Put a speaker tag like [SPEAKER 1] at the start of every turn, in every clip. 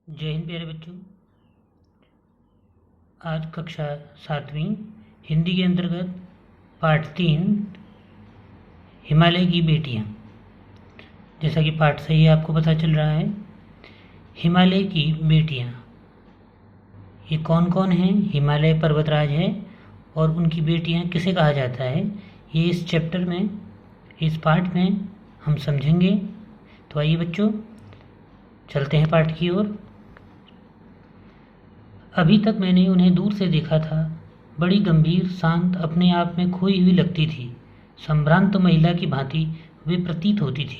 [SPEAKER 1] जय हिंद प्यारे बच्चों। आज कक्षा 7वीं हिंदी के अंतर्गत पाठ 3 हिमालय की बेटियां। जैसा कि पाठ से ही आपको पता चल रहा है, हिमालय की बेटियां ये कौन कौन हैं। हिमालय पर्वतराज है और उनकी बेटियां किसे कहा जाता है, ये इस चैप्टर में, इस पाठ में हम समझेंगे। तो आइए बच्चों, चलते हैं पाठ की ओर। अभी तक मैंने उन्हें दूर से देखा था। बड़ी गंभीर, शांत, अपने आप में खोई हुई लगती थी। संभ्रांत महिला की भांति वे प्रतीत होती थी।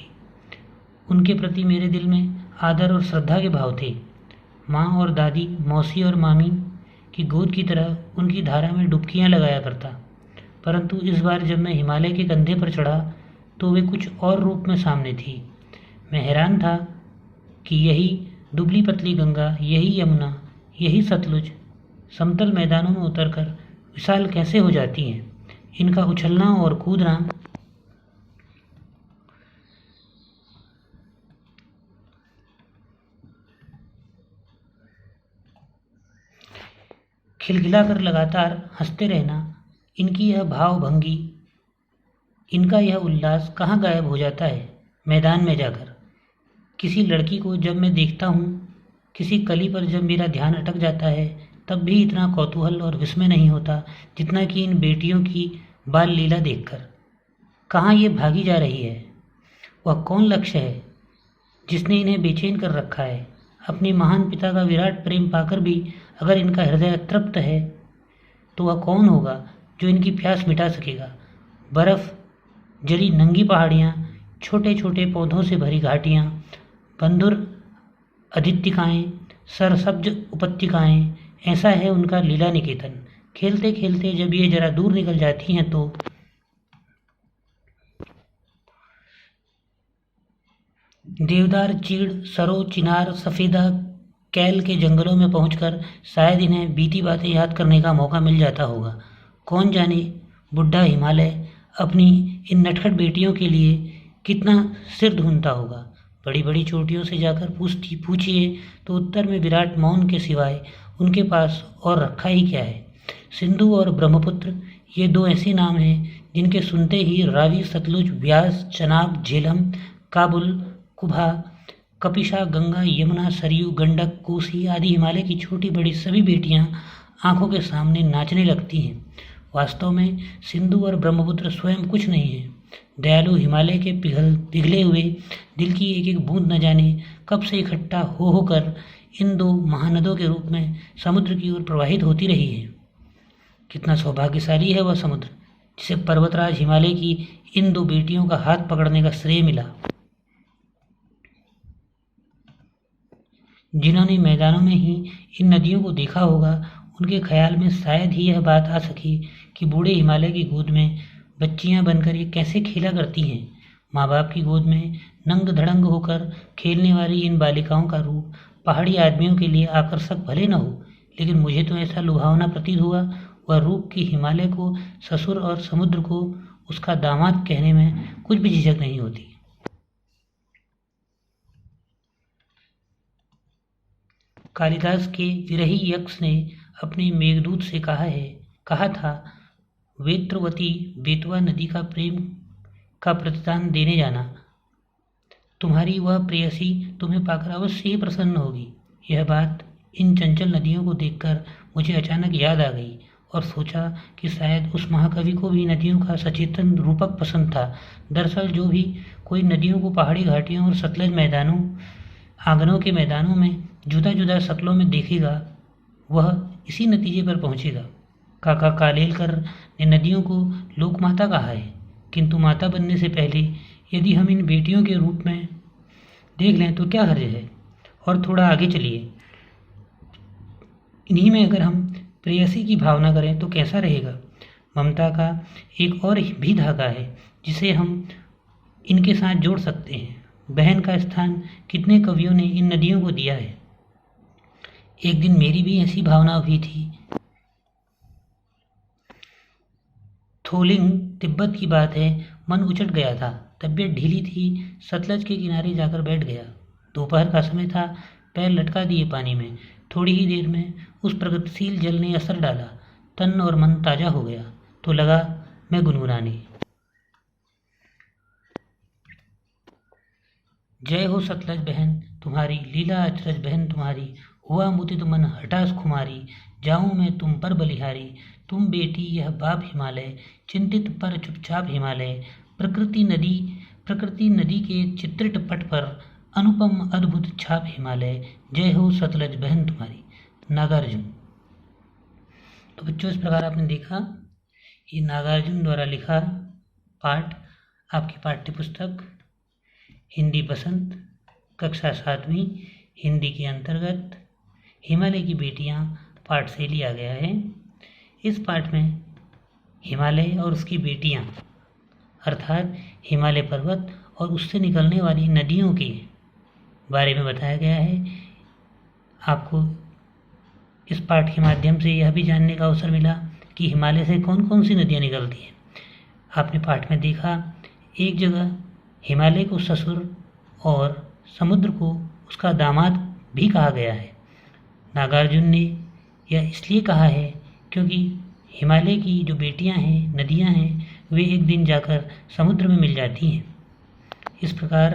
[SPEAKER 1] उनके प्रति मेरे दिल में आदर और श्रद्धा के भाव थे। माँ और दादी, मौसी और मामी की गोद की तरह उनकी धारा में डुबकियाँ लगाया करता। परंतु इस बार जब मैं हिमालय के कंधे पर चढ़ा तो वे कुछ और रूप में सामने थी। मैं हैरान था कि यही दुबली पतली गंगा, यही यमुना, यही सतलुज समतल मैदानों में उतरकर विशाल कैसे हो जाती हैं। इनका उछलना और कूदना खिलखिलाकर लगातार हंसते रहना, इनकी यह भाव भंगी, इनका यह उल्लास कहाँ गायब हो जाता है मैदान में जाकर। किसी लड़की को जब मैं देखता हूँ, किसी कली पर जब मेरा ध्यान अटक जाता है, तब भी इतना कौतूहल और विस्मय नहीं होता जितना कि इन बेटियों की बाल लीला देखकर। कहाँ ये भागी जा रही है? वह कौन लक्ष्य है जिसने इन्हें बेचैन कर रखा है? अपने महान पिता का विराट प्रेम पाकर भी अगर इनका हृदय अतृप्त है, तो वह कौन होगा जो इनकी प्यास मिटा सकेगा? बर्फ जली नंगी पहाड़ियाँ, छोटे छोटे पौधों से भरी घाटियाँ, बंधुर अदित्तिकाएँ, सरसब्ज उपत्यकाएँ, ऐसा है उनका लीला निकेतन। खेलते खेलते जब ये जरा दूर निकल जाती हैं तो देवदार, चीड़, सरो, चिनार, सफ़ेदा, कैल के जंगलों में पहुंचकर शायद इन्हें बीती बातें याद करने का मौका मिल जाता होगा। कौन जाने बुढ़ा हिमालय अपनी इन नटखट बेटियों के लिए कितना सिर ढूंढता होगा। बड़ी बड़ी चोटियों से जाकर पूछिए तो उत्तर में विराट मौन के सिवाय उनके पास और रखा ही क्या है। सिंधु और ब्रह्मपुत्र, ये दो ऐसे नाम हैं जिनके सुनते ही रावी, सतलुज, ब्यास, चनाब, झेलम, काबुल, कुभा, कपिशा, गंगा, यमुना, सरयू, गंडक, कोसी आदि हिमालय की छोटी बड़ी सभी बेटियां आंखों के सामने नाचने लगती हैं। वास्तव में सिंधु और ब्रह्मपुत्र स्वयं कुछ नहीं है। दयालु हिमालय के पिघले हुए दिल की एक एक बूंद न जाने कब से इकट्ठा हो होकर इन दो महानदों के रूप में समुद्र की ओर प्रवाहित होती रही है। कितना सौभाग्यशाली है वह समुद्र जिसे पर्वतराज हिमालय की इन दो बेटियों का हाथ पकड़ने का श्रेय मिला। जिन्होंने मैदानों में ही इन नदियों को देखा होगा, उनके ख्याल में शायद ही यह बात आ सकी कि बूढ़े हिमालय की गोद में बच्चियां बनकर ये कैसे खेला करती हैं। माँ बाप की गोद में नंग धड़ंग होकर खेलने वाली इन बालिकाओं का रूप पहाड़ी आदमियों के लिए आकर्षक भले न हो, लेकिन मुझे तो ऐसा लुभावना प्रतीत हुआ वह रूप कि हिमालय को ससुर और समुद्र को उसका दामाद कहने में कुछ भी झिझक नहीं होती। कालिदास के विरही यक्ष ने अपने मेघदूत से कहा था, वेत्रवती बेतवा नदी का प्रेम का प्रतिदान देने जाना। तुम्हारी वह प्रेयसी तुम्हें पाकर अवश्य ही प्रसन्न होगी। यह बात इन चंचल नदियों को देखकर मुझे अचानक याद आ गई और सोचा कि शायद उस महाकवि को भी नदियों का सचेतन रूपक पसंद था। दरअसल जो भी कोई नदियों को पहाड़ी घाटियों और सतलज मैदानों, आंगनों के मैदानों में जुदा जुदा शक्लों में देखेगा, वह इसी नतीजे पर पहुंचेगा। काका कालेलकर ने नदियों को लोकमाता कहा है, किंतु माता बनने से पहले यदि हम इन बेटियों के रूप में देख लें तो क्या हर्ज है। और थोड़ा आगे चलिए, इन्हीं में अगर हम प्रेयसी की भावना करें तो कैसा रहेगा। ममता का एक और भी धागा है जिसे हम इनके साथ जोड़ सकते हैं। बहन का स्थान कितने कवियों ने इन नदियों को दिया है। एक दिन मेरी भी ऐसी भावना हुई थी। थोलिंग तिब्बत की बात है, मन उचट गया था, तबीयत ढीली थी, सतलज के किनारे जाकर बैठ गया। दोपहर का समय था, पैर लटका दिए पानी में। थोड़ी ही देर में उस प्रगतिशील जल ने असर डाला, तन और मन ताजा हो गया, तो लगा मैं गुनगुनाने। जय हो सतलज बहन तुम्हारी, लीला अचरज बहन तुम्हारी, हुआ मुदित मन हठास खुमारी, जाऊं मैं तुम पर बलिहारी। तुम बेटी यह बाप हिमालय, चिंतित पर चुपचाप हिमालय। प्रकृति नदी के चित्रित पट पर, अनुपम अद्भुत छाप हिमालय। जय हो सतलज बहन तुम्हारी। नागार्जुन। तो बच्चों, इस प्रकार आपने देखा ये नागार्जुन द्वारा लिखा पाठ आपकी पाठ्य पुस्तक हिंदी बसंत कक्षा 7वीं हिंदी के अंतर्गत हिमालय की बेटियां पाठ से लिया गया है। इस पाठ में हिमालय और उसकी बेटियां अर्थात हिमालय पर्वत और उससे निकलने वाली नदियों के बारे में बताया गया है। आपको इस पाठ के माध्यम से यह भी जानने का अवसर मिला कि हिमालय से कौन कौन सी नदियाँ निकलती हैं। आपने पाठ में देखा एक जगह हिमालय को ससुर और समुद्र को उसका दामाद भी कहा गया है। नागार्जुन ने यह इसलिए कहा है क्योंकि हिमालय की जो बेटियां हैं, नदियां हैं, वे एक दिन जाकर समुद्र में मिल जाती हैं। इस प्रकार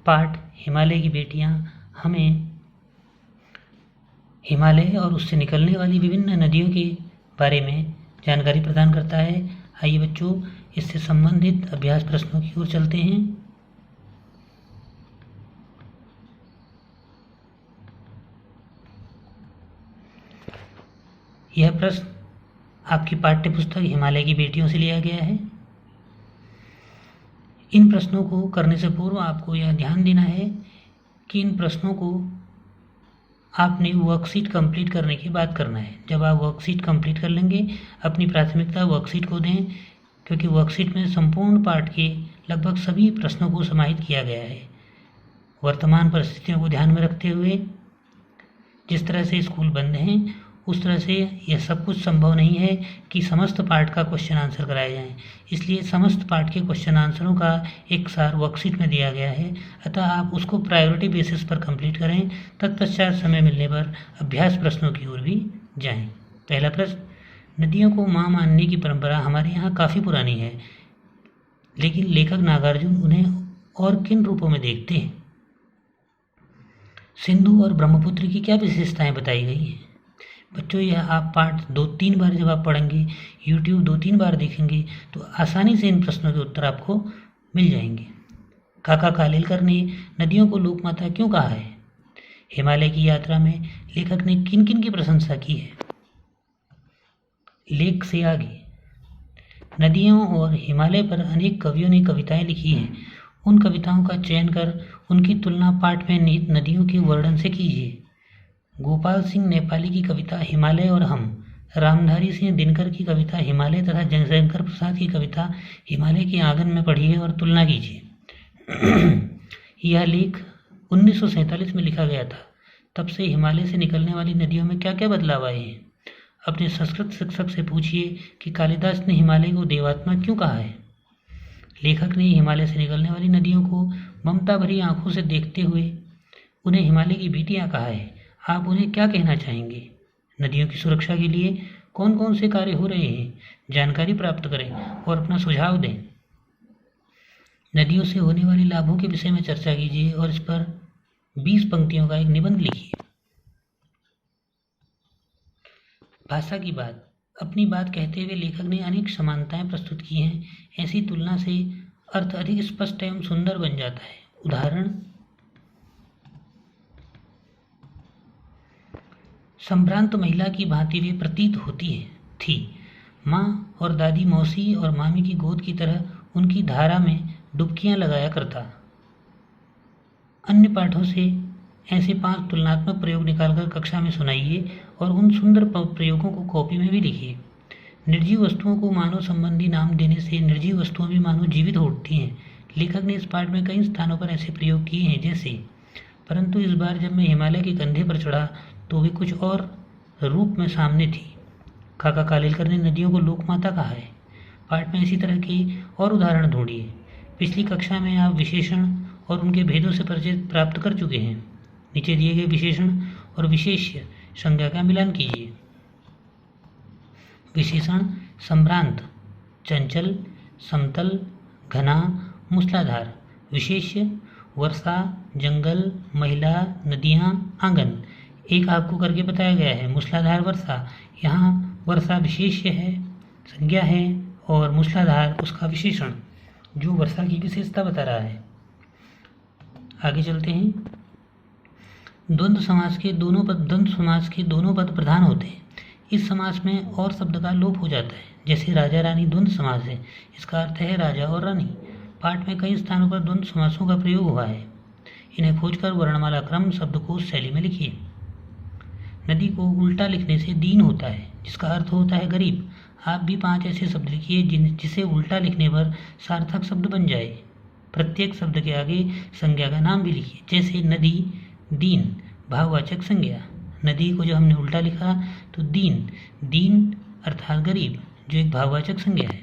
[SPEAKER 1] पाठ हिमालय की बेटियां हमें हिमालय और उससे निकलने वाली विभिन्न नदियों के बारे में जानकारी प्रदान करता है। आइए बच्चों, इससे संबंधित अभ्यास प्रश्नों की ओर चलते हैं। यह प्रश्न आपकी पाठ्य पुस्तक हिमालय की बेटियों से लिया गया है। इन प्रश्नों को करने से पूर्व आपको यह ध्यान देना है कि इन प्रश्नों को आपने वर्कशीट कंप्लीट करने के बाद करना है। जब आप वर्कशीट कंप्लीट कर लेंगे, अपनी प्राथमिकता वर्कशीट को दें, क्योंकि वर्कशीट में संपूर्ण पाठ के लगभग सभी प्रश्नों को समाहित किया गया है। वर्तमान परिस्थितियों को ध्यान में रखते हुए जिस तरह से स्कूल बंद हैं, उस तरह से यह सब कुछ संभव नहीं है कि समस्त पाठ का क्वेश्चन आंसर कराए जाएं। इसलिए समस्त पाठ के क्वेश्चन आंसरों का एक सार वर्कशीट में दिया गया है, अतः आप उसको प्रायोरिटी बेसिस पर कंप्लीट करें। तत्पश्चात समय मिलने पर अभ्यास प्रश्नों की ओर भी जाएं। पहला प्रश्न, नदियों को माँ मानने की परंपरा हमारे यहाँ काफ़ी पुरानी है, लेकिन लेखक नागार्जुन उन्हें और किन रूपों में देखते हैं? सिंधु और ब्रह्मपुत्र की क्या विशेषताएं बताई गई हैं? बच्चों, यह आप पाठ 2-3 बार जब आप पढ़ेंगे, YouTube 2-3 बार देखेंगे, तो आसानी से इन प्रश्नों के उत्तर आपको मिल जाएंगे। काका कालेलकर ने नदियों को लोकमाता क्यों कहा है? हिमालय की यात्रा में लेखक ने किन किन की प्रशंसा की है? लेख से आगे, नदियों और हिमालय पर अनेक कवियों ने कविताएं लिखी हैं। उन कविताओं का चयन कर उनकी तुलना पाठ में निहित नदियों के वर्णन से कीजिए। गोपाल सिंह नेपाली की कविता हिमालय और हम, रामधारी सिंह दिनकर की कविता हिमालय तथा जयशंकर प्रसाद की कविता हिमालय के आंगन में पढ़िए और तुलना कीजिए। यह लेख 1947 में लिखा गया था। तब से हिमालय से निकलने वाली नदियों में क्या क्या बदलाव आए हैं? अपने संस्कृत शिक्षक से पूछिए कि कालिदास ने हिमालय को देवात्मा क्यों कहा है। लेखक ने हिमालय से निकलने वाली नदियों को ममता भरी आंखों से देखते हुए उन्हें हिमालय की बेटियां कहा है। आप उन्हें क्या कहना चाहेंगे? नदियों की सुरक्षा के लिए कौन कौन से कार्य हो रहे हैं? जानकारी प्राप्त करें और अपना सुझाव दें। नदियों से होने वाले लाभों के विषय में चर्चा कीजिए और इस पर 20 पंक्तियों का एक निबंध लिखिए। भाषा की बात, अपनी बात कहते हुए लेखक ने अनेक समानताएं प्रस्तुत की हैं। ऐसी तुलना से अर्थ अधिक स्पष्ट एवं सुंदर बन जाता है। उदाहरण, संभ्रांत महिला की भांति वे प्रतीत होती है थी। माँ और दादी, मौसी और मामी की गोद की तरह उनकी धारा में डुबकियां लगाया करता। अन्य पाठों से ऐसे 5 तुलनात्मक प्रयोग निकालकर कक्षा में सुनाइए और उन सुंदर प्रयोगों को कॉपी में भी लिखिए। निर्जीव वस्तुओं को मानव संबंधी नाम देने से निर्जीव वस्तुएं भी मानो जीवित हो उठती हैं। लेखक ने इस पाठ में कई स्थानों पर ऐसे प्रयोग किए हैं, जैसे, परंतु इस बार जब मैं हिमालय के कंधे पर चढ़ा तो वे कुछ और रूप में सामने थी। काका कालेलकर ने नदियों को लोकमाता कहा है। पाठ में इसी तरह के और उदाहरण ढूंढिए। पिछली कक्षा में आप विशेषण और उनके भेदों से परिचय प्राप्त कर चुके हैं। नीचे दिए गए विशेषण और विशेष्य संज्ञा का मिलान कीजिए। विशेषण संभ्रांत, चंचल, समतल, घना, मूसलाधार। विशेष्य वर्षा, जंगल, महिला, नदियाँ, आंगन। एक आपको करके बताया गया है मूसलाधार वर्षा। यहाँ वर्षा विशेष्य है, संज्ञा है, और मूसलाधार उसका विशेषण जो वर्षा की विशेषता बता रहा है। आगे चलते हैं। द्वंद्व समास के दोनों पद प्रधान होते हैं। इस समास में और शब्द का लोप हो जाता है। जैसे राजा रानी द्वंद्व समास है, इसका अर्थ है राजा और रानी। पाठ में कई स्थानों पर द्वंद्व समासों का प्रयोग हुआ है। इन्हें खोजकर वर्णमाला क्रम शब्दकोश शैली में लिखिए। नदी को उल्टा लिखने से दीन होता है, जिसका अर्थ होता है गरीब। आप भी 5 ऐसे शब्द लिखिए जिसे उल्टा लिखने पर सार्थक शब्द बन जाए। प्रत्येक शब्द के आगे संज्ञा का नाम भी लिखिए। जैसे नदी, दीन, भाववाचक संज्ञा। नदी को जब हमने उल्टा लिखा तो दीन अर्थात गरीब, जो एक भाववाचक संज्ञा है।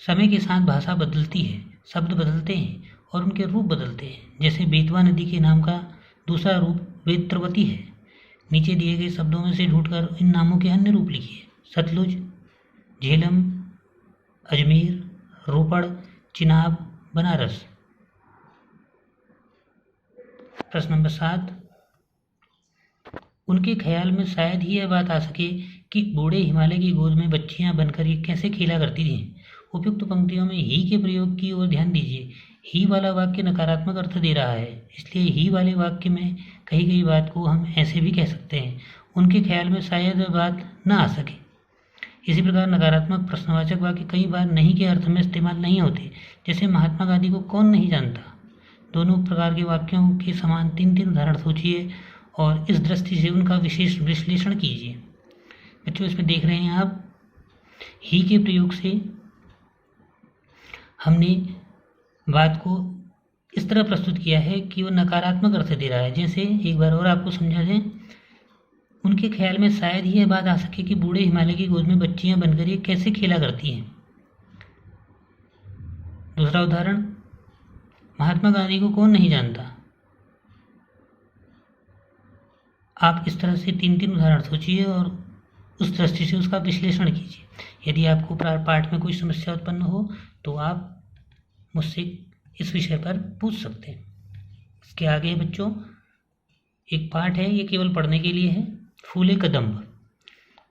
[SPEAKER 1] समय के साथ भाषा बदलती है, शब्द बदलते हैं और उनके रूप बदलते हैं। जैसे बेतवा नदी के नाम का दूसरा रूप वेत्रवती है। नीचे दिए गए शब्दों में से ढूंढकर इन नामों के अन्य रूप लिखिए। सतलुज, झेलम, अजमेर, रोपड़, चिनाब, बनारस। प्रश्न नंबर 7। उनके ख्याल में शायद ही यह बात आ सके कि बूढ़े हिमालय की गोद में बच्चियां बनकर ये कैसे खेला करती थीं। उपयुक्त पंक्तियों में ही के प्रयोग की ओर ध्यान दीजिए। ही वाला वाक्य नकारात्मक अर्थ दे रहा है, इसलिए ही वाले वाक्य में कही गई बात को हम ऐसे भी कह सकते हैं, उनके ख्याल में शायद वह बात न आ सके। इसी प्रकार नकारात्मक प्रश्नवाचक वाक्य कई बार नहीं के अर्थ में इस्तेमाल नहीं होते। जैसे महात्मा गांधी को कौन नहीं जानता। दोनों प्रकार के वाक्यों के समान 3 उदाहरण सोचिए और इस दृष्टि से उनका विशेष विश्लेषण कीजिए। बच्चों, इसमें देख रहे हैं आप, ही के प्रयोग से हमने बात को इस तरह प्रस्तुत किया है कि वो नकारात्मक अर्थ दे रहा है। जैसे एक बार और आपको समझा दें, उनके ख्याल में शायद ही यह बात आ सके कि बूढ़े हिमालय की गोद में बच्चियां बनकर ये कैसे खेला करती हैं। दूसरा उदाहरण, महात्मा गांधी को कौन नहीं जानता। आप इस तरह से 3 उदाहरण सोचिए और उस दृष्टि से उसका विश्लेषण कीजिए। यदि आपको पाठ में कोई समस्या उत्पन्न हो तो आप मुझसे इस विषय पर पूछ सकते हैं। इसके आगे बच्चों एक पाठ है, ये केवल पढ़ने के लिए है। फूले कदम्ब।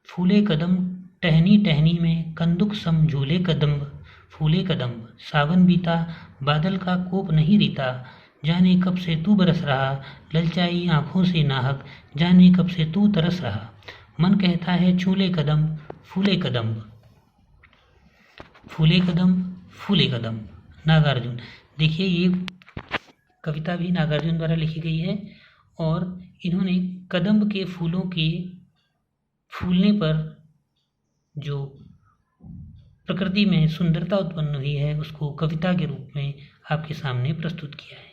[SPEAKER 1] फूले कदम्ब टहनी टहनी में कंदुक सम झूले कदम्ब। फूले कदम्ब सावन बीता बादल का कोप नहीं रीता। जाने कब से तू बरस रहा ललचाई आँखों से नाहक। जाने कब से तू तरस रहा मन कहता है छूले कदम फूले कदम। फूले कदम फूले कदम, नागार्जुन। देखिए ये कविता भी नागार्जुन द्वारा लिखी गई है और इन्होंने कदम्ब के फूलों के फूलने पर जो प्रकृति में सुंदरता उत्पन्न हुई है उसको कविता के रूप में आपके सामने प्रस्तुत किया है।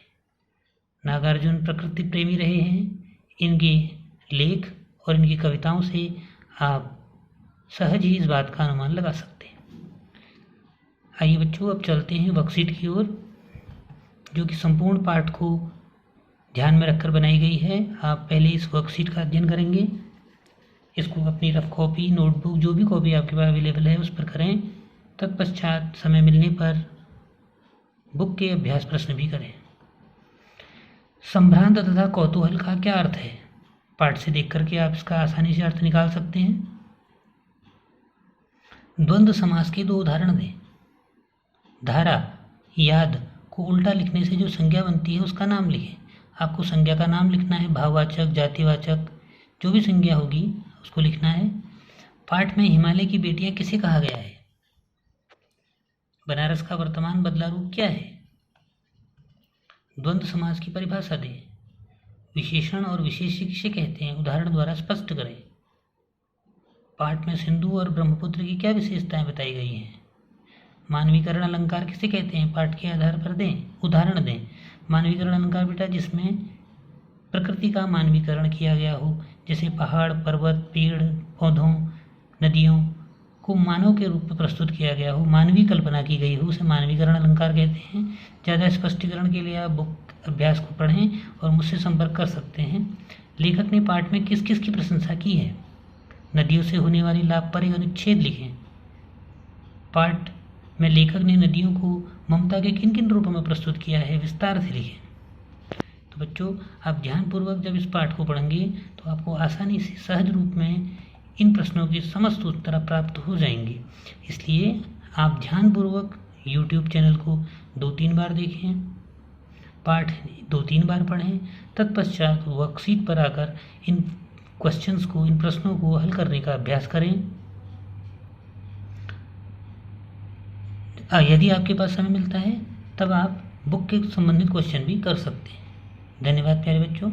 [SPEAKER 1] नागार्जुन प्रकृति प्रेमी रहे हैं। इनके लेख और इनकी कविताओं से आप सहज ही इस बात का अनुमान लगा सकते हैं। आइए बच्चों, अब चलते हैं वर्कशीट की ओर, जो कि संपूर्ण पाठ को ध्यान में रखकर बनाई गई है। आप पहले इस वर्कशीट का अध्ययन करेंगे। इसको अपनी रफ कॉपी, नोटबुक, जो भी कॉपी आपके पास अवेलेबल है उस पर करें। तत्पश्चात समय मिलने पर बुक के अभ्यास प्रश्न भी करें। संभ्रांत तथा कौतूहल का क्या अर्थ है? पाठ से देख करके आप इसका आसानी से अर्थ निकाल सकते हैं। द्वंद्व समास के 2 उदाहरण दें। धारा, याद को उल्टा लिखने से जो संज्ञा बनती है उसका नाम लिखें। आपको संज्ञा का नाम लिखना है, भाववाचक, जातिवाचक, जो भी संज्ञा होगी उसको लिखना है। पाठ में हिमालय की बेटियां किसे कहा गया है? बनारस का वर्तमान बदला रूप क्या है? द्वंद्व समास की परिभाषा दें। विशेषण और विशेष्य किसे कहते हैं? उदाहरण द्वारा स्पष्ट करें। पाठ में सिंधु और ब्रह्मपुत्र की क्या विशेषताएं बताई गई हैं? मानवीकरण अलंकार किसे कहते हैं? पाठ के आधार पर दें, उदाहरण दें। मानवीकरण अलंकार बेटा जिसमें प्रकृति का मानवीकरण किया गया हो, जैसे पहाड़, पर्वत, पेड़, पौधों, नदियों को मानव के रूप में प्रस्तुत किया गया हो, मानवीय कल्पना की गई हो, उसे मानवीकरण अलंकार कहते हैं। ज़्यादा स्पष्टीकरण के लिए आप बुक अभ्यास को पढ़ें और मुझसे संपर्क कर सकते हैं। लेखक ने पाठ में किस किस की प्रशंसा की है? नदियों से होने वाली लाभ पर एक अनुच्छेद लिखें। पाठ में लेखक ने नदियों को ममता के किन किन रूपों में प्रस्तुत किया है, विस्तार से लिखें। तो बच्चों, आप ध्यानपूर्वक जब इस पाठ को पढ़ेंगे तो आपको आसानी से सहज रूप में इन प्रश्नों के समस्त उत्तर प्राप्त हो जाएंगे। इसलिए आप ध्यानपूर्वक YouTube चैनल को 2-3 बार देखें, पाठ 2-3 बार पढ़ें, तत्पश्चात वर्कशीट पर आकर इन क्वेश्चंस को, इन प्रश्नों को हल करने का अभ्यास करें। यदि आपके पास समय मिलता है तब आप बुक के संबंधित क्वेश्चन भी कर सकते हैं। धन्यवाद प्यारे बच्चों।